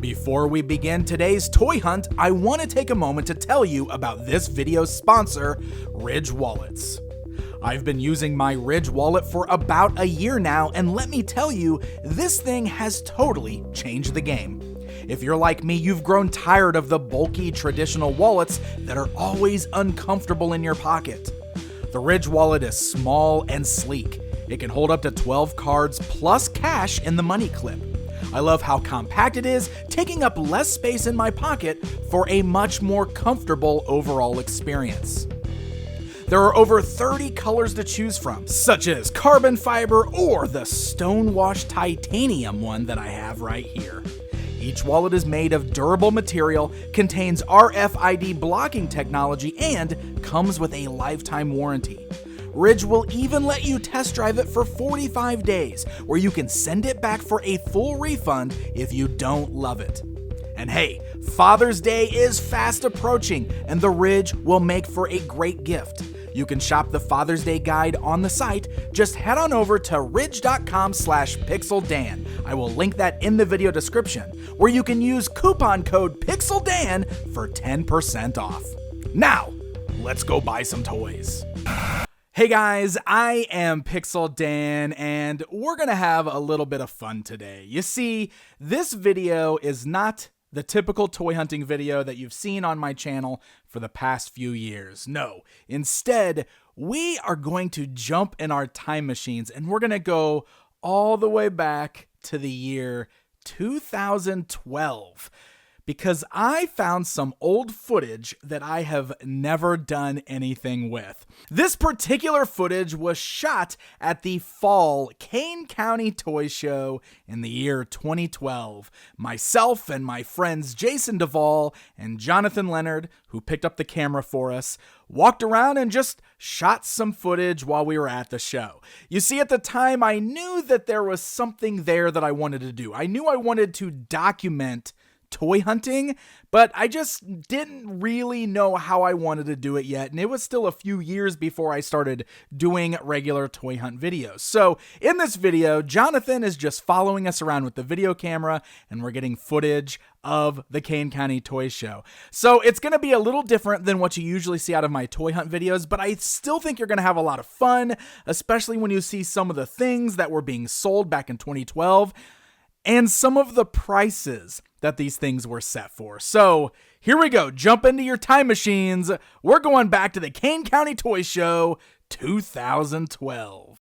Before we begin today's toy hunt, I want to take a moment to tell you about this video's sponsor, Ridge Wallets. I've been using my Ridge wallet for about a year now, and let me tell you, this thing has totally changed the game. If you're like me, you've grown tired of the bulky traditional wallets that are always uncomfortable in your pocket. The Ridge wallet is small and sleek. It can hold up to 12 cards plus cash in the money clip. I love how compact it is, taking up less space in my pocket for a much more comfortable overall experience. There are over 30 colors to choose from, such as carbon fiber or the stone-washed titanium one that I have right here. Each wallet is made of durable material, contains RFID blocking technology, and comes with a lifetime warranty. Ridge will even let you test drive it for 45 days, where you can send it back for a full refund if you don't love it. And hey, Father's Day is fast approaching, and the Ridge will make for a great gift. You can shop the Father's Day guide on the site. Just head on over to ridge.com/pixeldan. I will link that in the video description, where you can use coupon code PixelDan for 10% off. Now, let's go buy some toys. Hey guys, I am Pixel Dan, and we're gonna have a little bit of fun today. You see, this video is not the typical toy hunting video that you've seen on my channel for the past few years. No, instead, we are going to jump in our time machines, and we're gonna go all the way back to the year 2012. Because I found some old footage that I have never done anything with. This particular footage was shot at the Fall Kane County Toy Show in the year 2012. Myself and my friends Jason Duvall and Jonathan Leonard, who picked up the camera for us, walked around and just shot some footage while we were at the show. You see, at the time, I knew that there was something there that I wanted to do. I knew I wanted to document toy hunting, but I just didn't really know how I wanted to do it yet, and it was still a few years before I started doing regular toy hunt videos. So in this video, Jonathan is just following us around with the video camera, and we're getting footage of the Kane County Toy Show. So it's going to be a little different than what you usually see out of my toy hunt videos, but I still think you're going to have a lot of fun, especially when you see some of the things that were being sold back in 2012, and some of the prices that these things were set for. So here we go. Jump into your time machines. We're going back to the Kane County Toy Show 2012.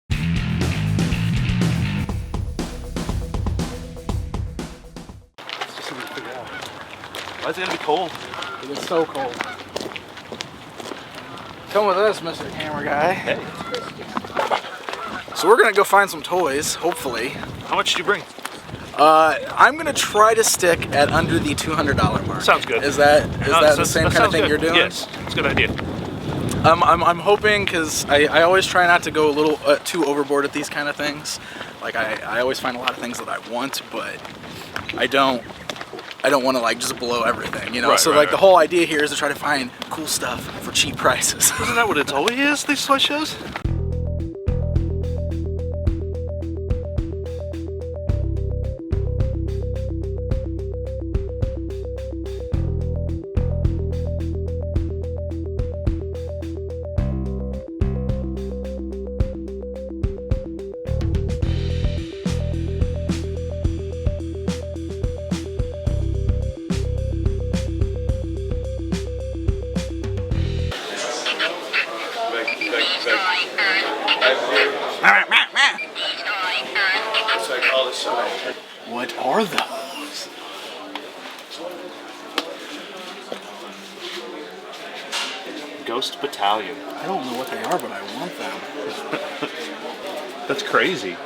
Why is it gonna be cold? It's so cold. Come with us, Mr. Camera Guy. Hey. So we're gonna go find some toys, hopefully. How much did you bring? I'm gonna try to stick at under the $200 mark. Sounds good. Is that the same kind of thing you're doing? Yes, it's a good idea. I'm hoping, because I always try not to go a little too overboard at these kind of things. Like I always find a lot of things that I want, but I don't want to like just blow everything, you know. Right, so right, like right. The whole idea here is to try to find cool stuff for cheap prices. Isn't that what it always is, these toy shows? What are those? Ghost Battalion. I don't know what they are, but I want them. That's crazy. Yeah,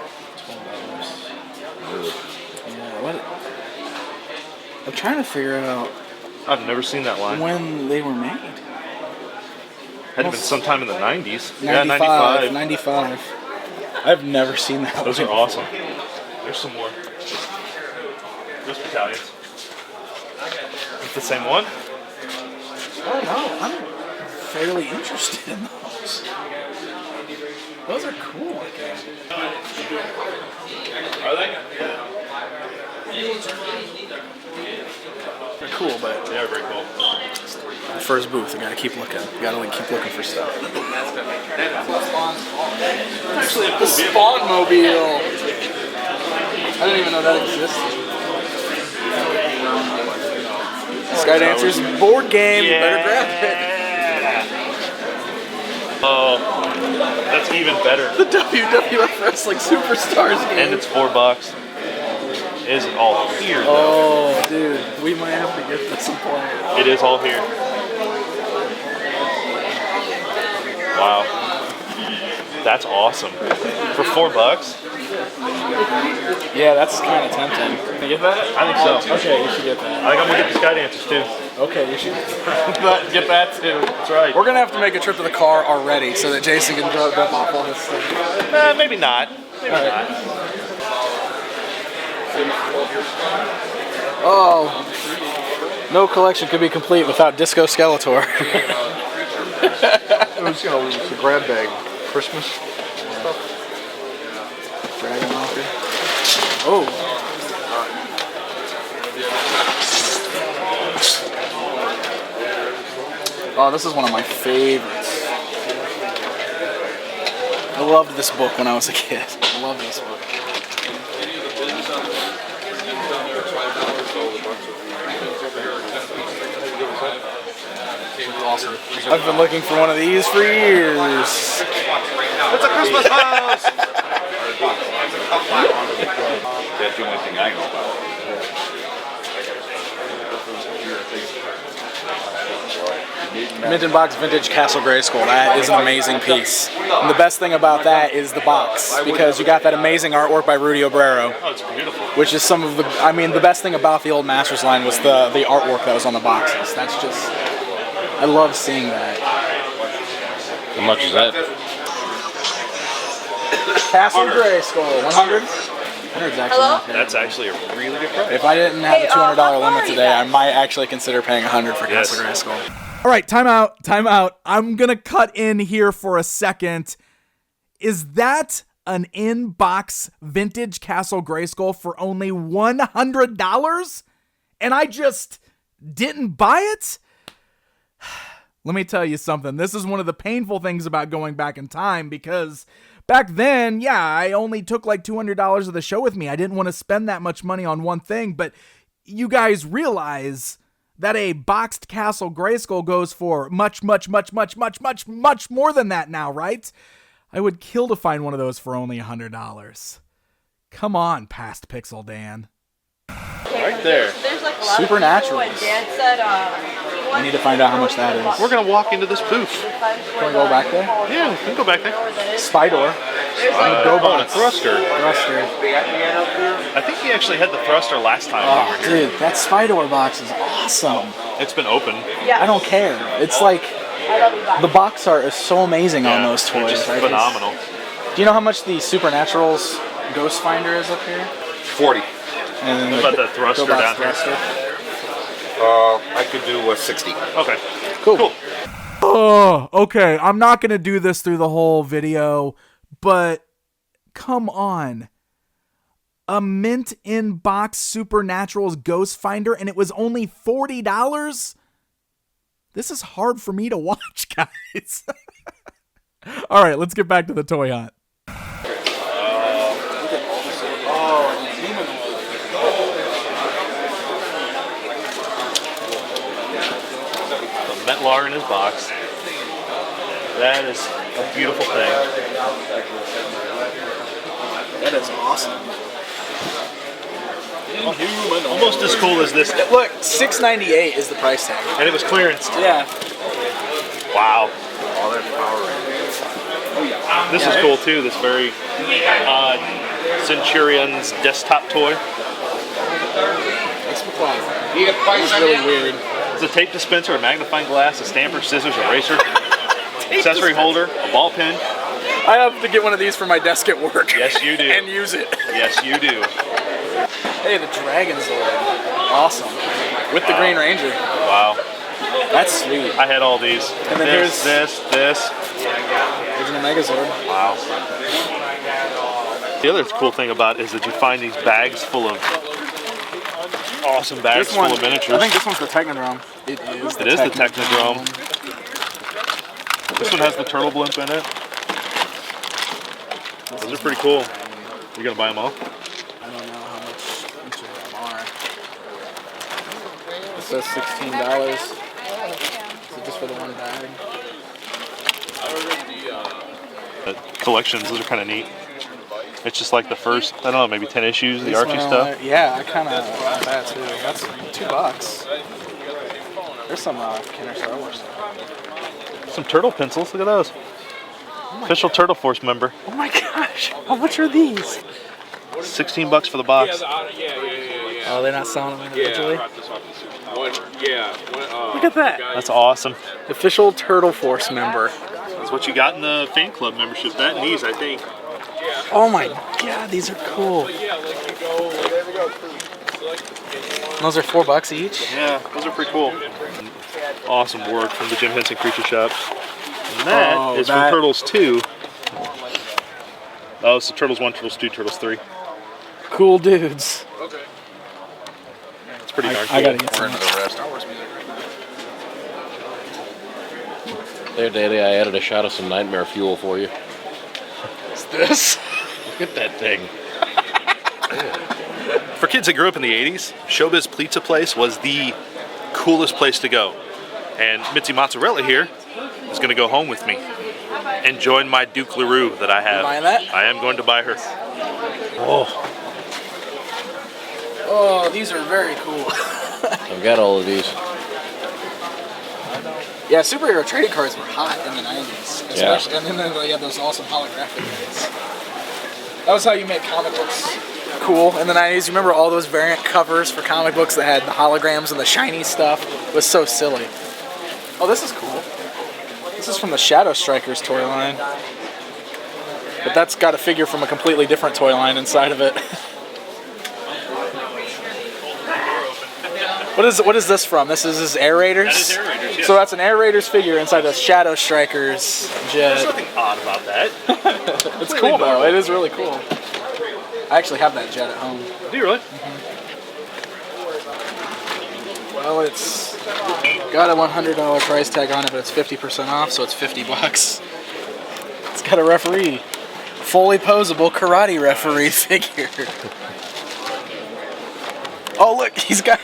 what? I'm trying to figure out I've never seen that line. when they were made. Had to been sometime in the 90s. 95. I've never seen that. Those are awesome. There's some more. Ghost Battalions. It's the same one? I don't know. I'm fairly interested in those. Those are cool looking. Are they? They're cool, but They are very cool. first booth, you gotta keep looking. You gotta keep looking for stuff. Actually, a The cool vehicle. Spawn Mobile. I didn't even know that existed. Skydancer's board game. Yeah. Better grab it. Oh, that's even better. The WWF Wrestling Superstars game. And it's $4. Is it all here though? Oh, dude, we might have to get this and play it. It is all here. Wow. That's awesome. For $4? Yeah, that's kind of tempting. Can you get that? I think so. Okay, you should get that. I think I'm gonna get the Skydancers too. Okay, you should get that too. That's right. We're gonna have to make a trip to the car already so that Jason can dump off all this stuff. Maybe not. Maybe not. Oh, no collection could be complete without Disco Skeletor. It's, it's a grab bag. Christmas. Dragon Walker. Oh. Oh, this is one of my favorites. I loved this book when I was a kid. I loved this book. Awesome. I've been looking for one of these for years. It's a Christmas house! That's the only thing I know about. Mint in Box Vintage Castle Grayskull. That is an amazing piece. And the best thing about that is the box, because you got that amazing artwork by Rudy Obrero, Oh, it's beautiful. which is some of the, I mean, the best thing about the old Masters line was the artwork that was on the boxes. That's just, I love seeing that. How much is that? Castle Grayskull, 100? 100's actually not bad. That's actually a really good price. If I didn't have the $200 limit today, I might actually consider paying 100 for Yes. Castle Grayskull. All right, time out. I'm going to cut in here for a second. Is that an in-box vintage Castle Grayskull for only $100? And I just didn't buy it? Let me tell you something. This is one of the painful things about going back in time, because back then, yeah, I only took like $200 of the show with me. I didn't want to spend that much money on one thing, but you guys realize that a boxed Castle Grayskull goes for much more than that now, right? I would kill to find one of those for only $100. Come on, past Pixel Dan. Right there. There's like a lot Supernatural. of people, and Dad said I need to find out how much that is. We're gonna walk into this booth. Can we go back there? Yeah, we can go back there. Spydor. Oh, and a thruster. Thruster. I think he actually had the thruster last time we Oh, were here. dude, that Spydor box is awesome. It's been open. I don't care. It's like, I love you, the box art is so amazing on Yeah, those they're toys. just I phenomenal. do you know how much the Supernaturals Ghost Finder is up here? 40. And then What about the thruster GoBots down here? thruster. I could do a 60. Okay. Cool. Oh, okay. I'm not going to do this through the whole video, but come on. A mint in box Supernaturals Ghost Finder, and it was only $40? This is hard for me to watch, guys. All right, let's get back to the toy hunt. The Metlar in his box. That is a beautiful thing. That is awesome. Almost as cool as this. Look, $6.98 is the price tag. And it was clearance. Yeah. Wow. All that power. This is cool too. This very Centurion's desktop toy. Thanks for playing. It's really weird. It's a tape dispenser, a magnifying glass, a stamper, scissors, eraser, accessory holder, a ball pen. I have to get one of these for my desk at work. Yes, you do. And use it. Yes, you do. Hey, the Dragon's Lord. Awesome. With the Green Ranger. Wow. That's sweet. I had all these. And then this. Original Megazord. Wow. The other cool thing about it is that you find these bags full of awesome bags This one, full of miniatures. I think this one's the Technodrome. It is. It is the Technodrome. This one has the turtle blimp in it. Those are pretty cool. You gonna buy them all? I don't know how much each of them are. It says $16. Is it just for the one bag? Collections, those are kind of neat. It's just like the first, I don't know, maybe 10 issues of the This Archie one, stuff. Yeah, I kind of want that too. That's $2. There's some Kenner Star Wars stuff. Some turtle pencils, look at those. Official Turtle Force member. Oh my gosh, how much are these? $16 for the box. Oh, they're not selling them individually? Look at that. That's awesome. Official Turtle Force member. That's what you got in the fan club membership. That and these, I think. Oh my god, these are cool. Those are $4 each? Yeah, those are pretty cool. Awesome work from the Jim Henson Creature Shop. And that is from Turtles 2. Oh, so Turtles 1, Turtles 2, Turtles 3. Cool dudes. It's pretty darn cool. I gotta get some. There, Daddy, I added a shot of some Nightmare Fuel for you. What's this? Look at that thing. For kids that grew up in the 80s, Showbiz Pizza Place was the coolest place to go. And Mitzi Mozzarella here is going to go home with me and join my Duke LaRue that I have. You buying that? I am going to buy her. Oh, these are very cool. I've got all of these. Yeah, superhero trading cards were hot in the 90s. Yeah. Especially, and then they had those awesome holographic ones. That was how you made comic books cool in the 90s. You remember all those variant covers for comic books that had the holograms and the shiny stuff? It was so silly. Oh, this is cool. This is from the Shadow Strikers toy line. But that's got a figure from a completely different toy line inside of it. What is this from? This is Air Raiders? That is Air Raiders, yes. So that's an Air Raiders figure inside a Shadow Strikers jet. There's nothing odd about that. It's cool though. It is really cool. I actually have that jet at home. Do you really? Well, it's got a $100 price tag on it, but it's 50% off, so it's $50. It's got a referee, fully posable karate referee figure. Oh look, he's got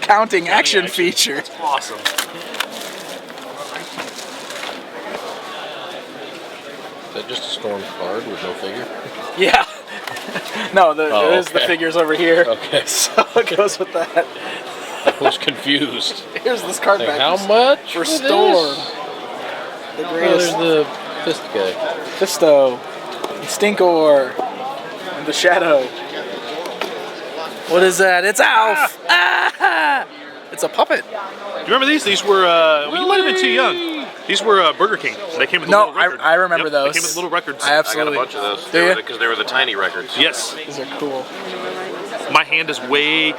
counting action feature. Awesome. Is that just a Storm card with no figure? Yeah. No, there is the okay. figures over here. Okay. So it goes with that. I was confused. Here's this card Like, back. how much For for Storm. this? The Oh, greatest. there's the fist guy. Fisto, and Stinkor, and the Shadow. What is that? It's Alf! Ah! It's a puppet. Do you remember these? These were, well, you might have been too young. These were Burger King. They came with the No, little record. I remember those. They came with little records. I absolutely. I got a bunch of those. Do you? Because they were the tiny records. Yes. These are cool. My hand is way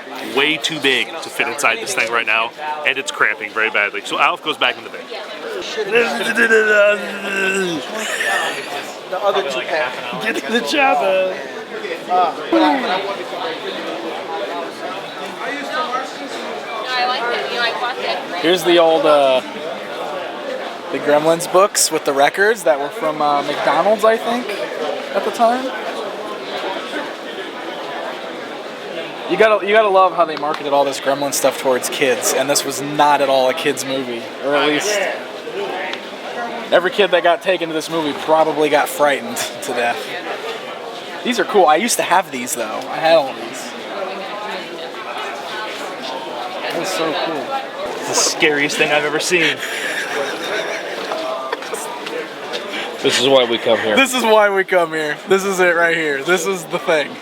too big to fit inside this thing right now, and it's cramping very badly. So Alf goes back in the bin. The other two pack. Get to the chopper. I like it. You like watch it? Here's the old the Gremlins books with the records that were from McDonald's, I think, at the time. You gotta love how they marketed all this Gremlin stuff towards kids, and this was not at all a kids movie, or at least every kid that got taken to this movie probably got frightened to death. These are cool. I used to have these though. I had all these. That was so cool. It's the scariest thing I've ever seen. This is why we come here. This is why we come here. This is it right here. This is the thing.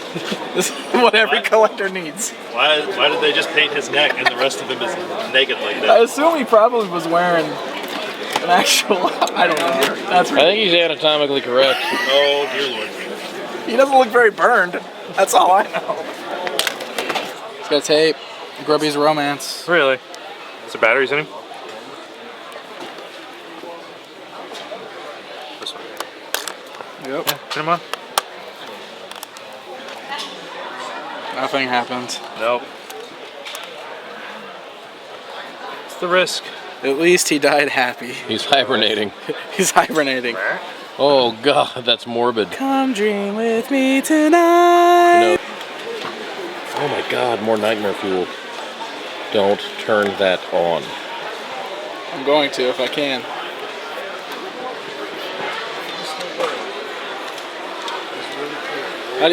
This is what every collector needs. Why did they just paint his neck and the rest of him is naked like I that? assume he probably was wearing an actual. I don't know. That's I right. think he's anatomically correct. Oh, dear Lord. He doesn't look very burned. That's all I know. He's got tape. Grubby's Romance. Really? Is there batteries in him? This one. Yep. Turn him on. Nothing happened. Nope. worth the risk. At least he died happy. He's hibernating. He's hibernating. Oh God, that's morbid. Come dream with me tonight. Oh my God, more nightmare fuel. Don't turn that on. I'm going to if I can.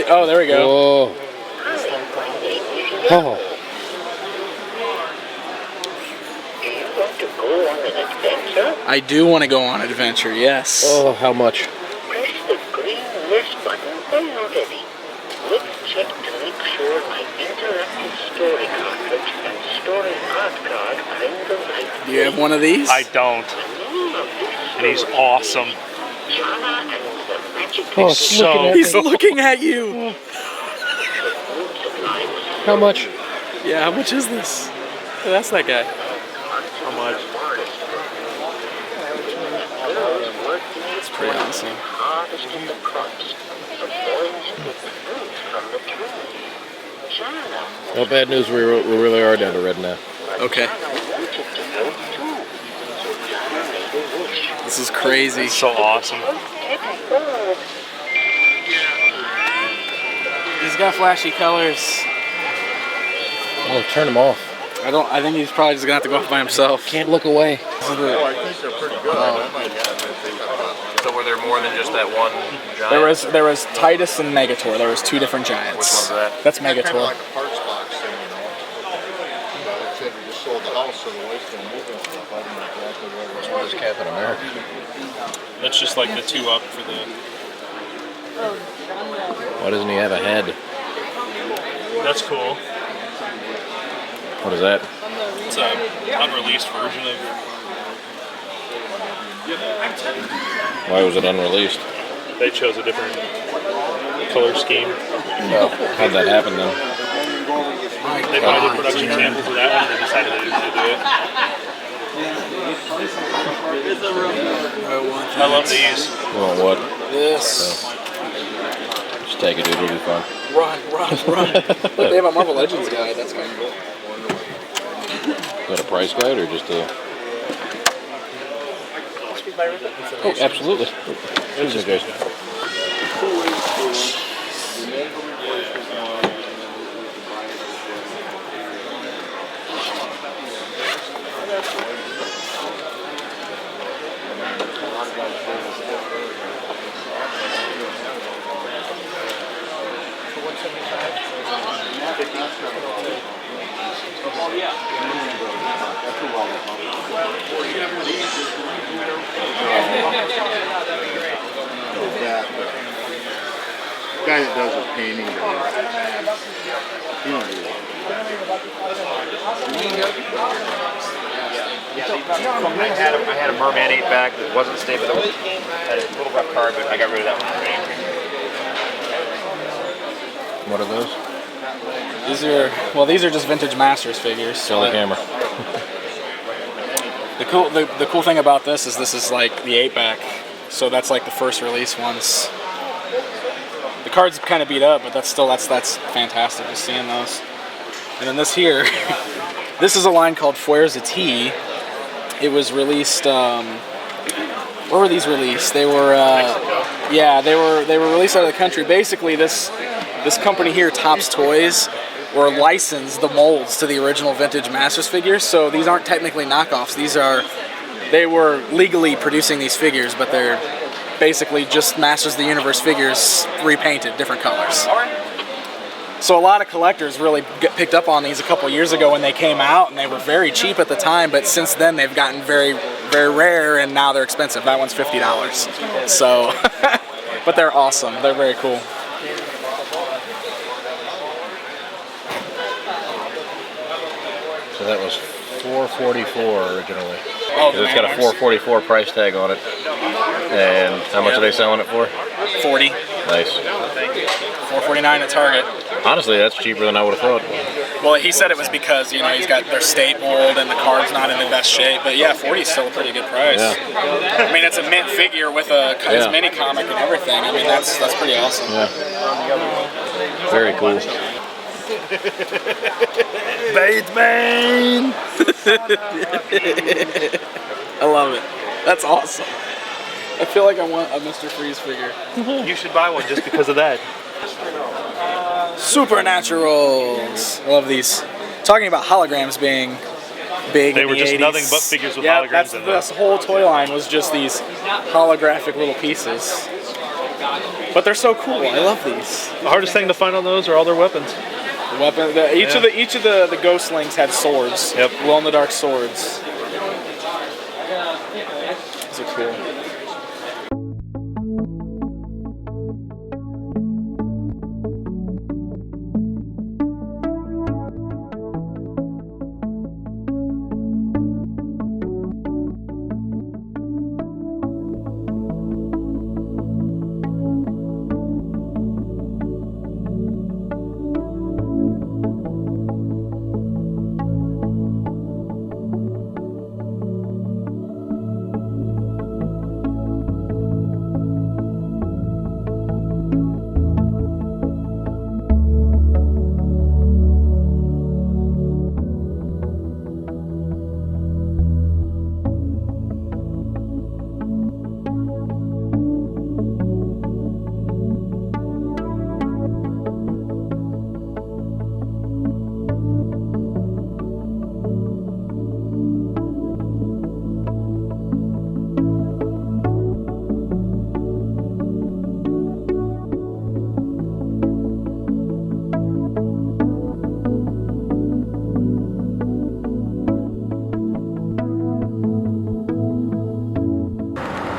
Oh, there we go. Oh. Oh. I do want to go on an adventure, yes. Oh, how much? Press the green yes button when you're ready. Let's check to make sure my interactive story cartridge and story art card are in the right Do you have one of these? I don't. And he's awesome. Jana and the magic Oh, it's So- looking at He's me. looking at you. How much? Yeah, how much is this? Oh, that's that guy. How much? It's pretty awesome. hardest of the crops. The boys get fruit from the tree. Jana, No bad news. We really are down to red now. Okay. wanted to go too. So Jana made a wish. This is crazy. So awesome. He's got flashy colors. Oh, turn them off. I think he's probably just gonna have to go off by himself. Can't look away. So were there more than just that one giant? There was Titus and Megator. There was two different giants. Which one's that? That's Kind of Megator. like a parts box thing, you know. Like I said, we just sold the house, so the wife's gonna move and stuff. I don't know exactly where we're What is Captain America? That's just like the 2 up for the. Why doesn't he have a head? That's cool. What is that? It's a unreleased version of. Why was it unreleased? They chose a different color scheme. Oh, how'd that happen then? They probably did production samples of that one and they decided they didn't want to do it. I love these. Well, what? This. Just take it, dude. It'll be fun. Run. Look, they have a Marvel Legends guide. That's kind of cool. Is that a price guide or just a... Oh, absolutely. Excuse me, Jason. that. The guy that does the painting, you don't do that. I had a Merman 8 back that wasn't stable. That had a little rough card, but I got rid of that one. What are those? These are just vintage Masters figures. Sell the camera. The cool thing about this is like the 8-back, so that's like the first release ones. The card's kind of beat up, but that's fantastic just seeing those. And then this here, this is a line called Fuerza T. It was released. Where were these released? They were. They were released out of the country. Basically, this company here, Topps Toys, were licensed the molds to the original vintage Masters figures. So these aren't technically knockoffs. They were legally producing these figures, but they're basically just Masters of the Universe figures repainted, different colors. So a lot of collectors really picked up on these a couple years ago when they came out, and they were very cheap at the time, but since then they've gotten very, very rare, and now they're expensive. That one's $50. So, but they're awesome. They're very cool. So that was $444 originally. Oh, Because it's got a $444 price tag on it. And how much are they selling it for? $40. Nice. $449 at Target. Honestly, that's cheaper than I would have thought. Well, he said it was because, he's got their stapled and the card's not in the best shape. But yeah, 40 is still a pretty good price. Yeah. I mean, it's a mint figure with his mini comic and everything. I mean, that's pretty awesome. Yeah. Very cool. Batman! I love it. That's awesome. I feel like I want a Mr. Freeze figure. You should buy one just because of that. Supernaturals. I love these. Talking about holograms being big. They in were the just 80s. nothing but figures with Yeah, holograms in them. this whole toy line was just these holographic little pieces. But they're so cool. I love these. The hardest thing to find on those are all their weapons. Each of the ghost links had swords. Yep. Glow in the dark swords. These are cool.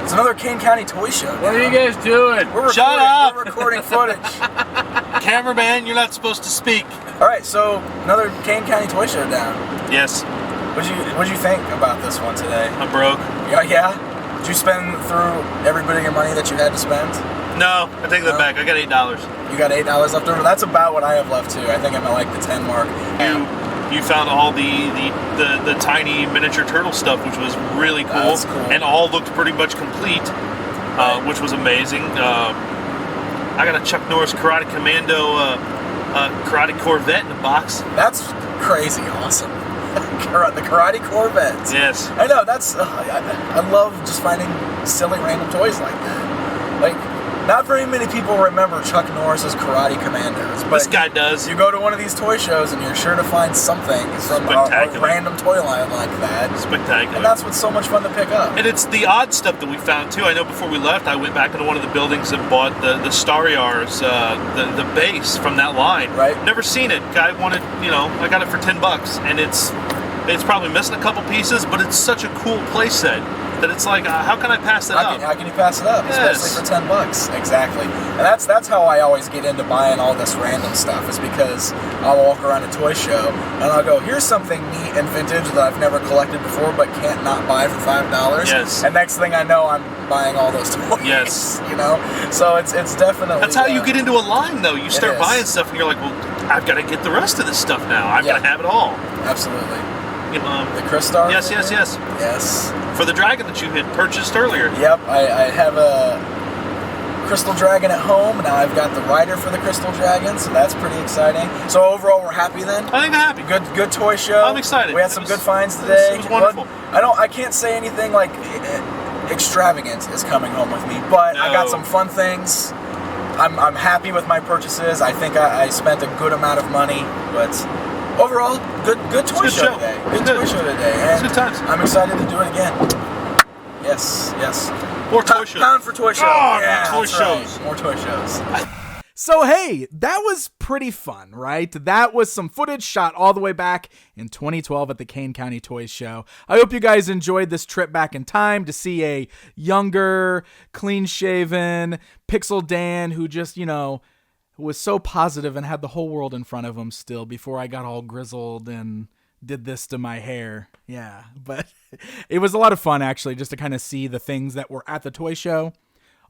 It's another Kane County Toy Show. What are you guys doing? Shut up! We're recording footage. Cameraman, you're not supposed to speak. All right, so another Kane County Toy Show down. Yes, What'd you think about this one today? I'm broke. Yeah. Did you spend through every bit of your money that you had to spend? No, I take that back. I got $8. You got $8 left over. That's about what I have left too. I think I'm at like the 10 mark. You found all the tiny miniature turtle stuff, which was really cool, That's cool. and all looked pretty much complete, which was amazing. I got a Chuck Norris Karate Commando Karate Corvette in the box. That's crazy awesome. The Karate Corvettes. Yes. I know, that's, I love just finding silly random toys like that. Like, not very many people remember Chuck Norris's Karate Commandos, but This guy does. you go to one of these toy shows and you're sure to find something from a Spectacular. random toy line like that. Spectacular. And that's what's so much fun to pick up. And it's the odd stuff that we found too. I know before we left, I went back into one of the buildings and bought the Stariars, the base from that line. Right. Never seen it. Guy wanted, I got it for $10, and it's probably missing a couple pieces, but it's such a cool play set that it's like, how can I pass that up? How can you pass it up? Yes. Especially for $10. Exactly. And that's how I always get into buying all this random stuff, is because I'll walk around a toy show and I'll go, here's something neat and vintage that I've never collected before but can't not buy for $5. Yes. And next thing I know, I'm buying all those toys. Yes. So it's definitely. That's how you get into a line, though. You start is. buying stuff and you're like, well, I've got to get the rest of this stuff now. I've got to have it all. Absolutely. The Crystar? Yes. Yes. For the dragon that you had purchased earlier. Yep, I have a Crystal Dragon at home. Now I've got the rider for the Crystal Dragon, so that's pretty exciting. So overall, we're happy then? I think I'm happy. Good toy show. I'm excited. We had some good finds today. It was wonderful. I can't say anything like extravagant is coming home with me, but I got No. some fun things. I'm happy with my purchases. I think I spent a good amount of money, but overall, good toy good show show. today. It's Good good. toy show today. It's And good times. I'm excited to do it again. Yes. More toy shows. Pound for toy show. Oh, Yeah, more toy that's right. shows. More toy shows. So hey, that was pretty fun, right? That was some footage shot all the way back in 2012 at the Kane County Toys Show. I hope you guys enjoyed this trip back in time to see a younger, clean-shaven Pixel Dan who just, was so positive and had the whole world in front of him still before I got all grizzled and did this to my hair. Yeah, but it was a lot of fun actually just to kind of see the things that were at the toy show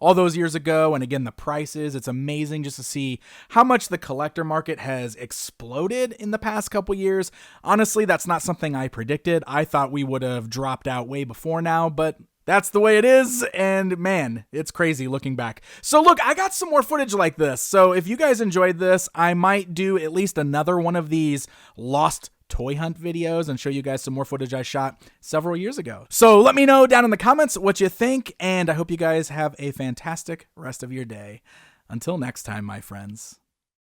all those years ago, and again, the prices. It's amazing just to see how much the collector market has exploded in the past couple years. Honestly, that's not something I predicted. I thought we would have dropped out way before now, but That's the way it is, and man, it's crazy looking back. So look, I got some more footage like this, so if you guys enjoyed this, I might do at least another one of these lost toy hunt videos and show you guys some more footage I shot several years ago. So let me know down in the comments what you think, and I hope you guys have a fantastic rest of your day. Until next time, my friends.